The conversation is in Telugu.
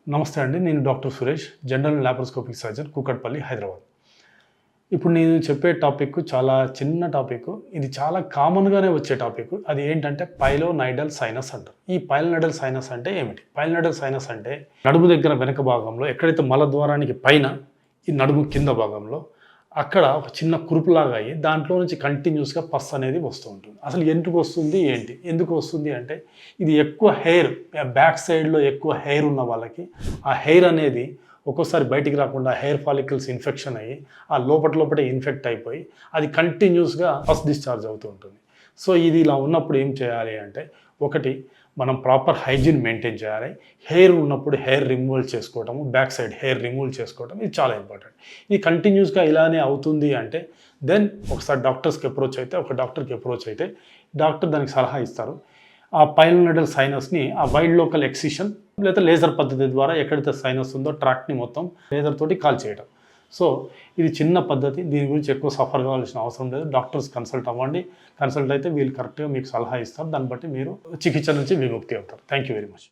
నమస్తే అండి. నేను doctor Suresh, general laparoscopic surgeon, Kukatpally, Hyderabad. ఇప్పుడు నేను చెప్పే టాపిక్ చాలా చిన్న టాపిక్. ఇది చాలా కామన్‌గానే వచ్చే టాపిక్. అది ఏంటంటే పైలోనైడల్ సైనస్ అంటారు. ఈ పైలోనైడల్ సైనస్ అంటే ఏమిటి? పైలోనైడల్ సైనస్ అంటే నడుము దగ్గర వెనక భాగంలో ఎక్కడైతే మలద్వారానికి పైన ఈ నడుము కింద భాగంలో అక్కడ ఒక చిన్న కురుపులాగా అయ్యి దాంట్లో నుంచి కంటిన్యూస్‌గా పస్ అనేది వస్తూ ఉంటుంది. అసలు ఎందుకు వస్తుంది? ఏంటి? ఎందుకు వస్తుంది అంటే ఇది ఎక్కువ హెయిర్ బ్యాక్ సైడ్‌లో ఎక్కువ హెయిర్ ఉన్న వాళ్ళకి ఆ హెయిర్ అనేది ఒక్కోసారి బయటికి రాకుండా హెయిర్ ఫాలికల్స్ ఇన్ఫెక్షన్ అయ్యి ఆ లోపటే ఇన్ఫెక్ట్ అయిపోయి అది కంటిన్యూస్‌గా పస్ డిశ్చార్జ్ అవుతూ ఉంటుంది. సో ఇది ఇలా ఉన్నప్పుడు ఏం చేయాలి అంటే ఒకటి మనం ప్రాపర్ హైజీన్ మెయింటైన్ చేయాలి. హెయిర్ ఉన్నప్పుడు హెయిర్ రిమూవల్ చేసుకోవటము, బ్యాక్ సైడ్ హెయిర్ రిమూవల్ చేసుకోవటం ఇది చాలా ఇంపార్టెంట్. ఇది కంటిన్యూస్‌గా ఇలానే అవుతుంది అంటే దెన్ ఒకసారి డాక్టర్స్‌కి అప్రోచ్ అయితే డాక్టర్ దానికి సలహా ఇస్తారు. ఆ పైలోనైడల్ సైనస్‌ని ఆ వైడ్ లోకల్ ఎక్సిషన్ లేదా లేజర్ పద్ధతి ద్వారా ఎక్కడైతే సైనస్ ఉందో ట్రాక్ట్‌ని మొత్తం లేజర్ తోటి కాల్ చేయడం. సో ఇది చిన్న పద్ధతి. దీని గురించి ఎక్కువ సఫర్ కావాల్సిన అవసరం లేదు. డాక్టర్స్ కన్సల్ట్ అవ్వండి. కన్సల్ట్ అయితే వీళ్ళు కరెక్ట్‌గా మీకు సలహా ఇస్తారు. దాన్ని బట్టి మీరు చికిత్స నుంచి విముక్తి అవుతారు. Thank you very much.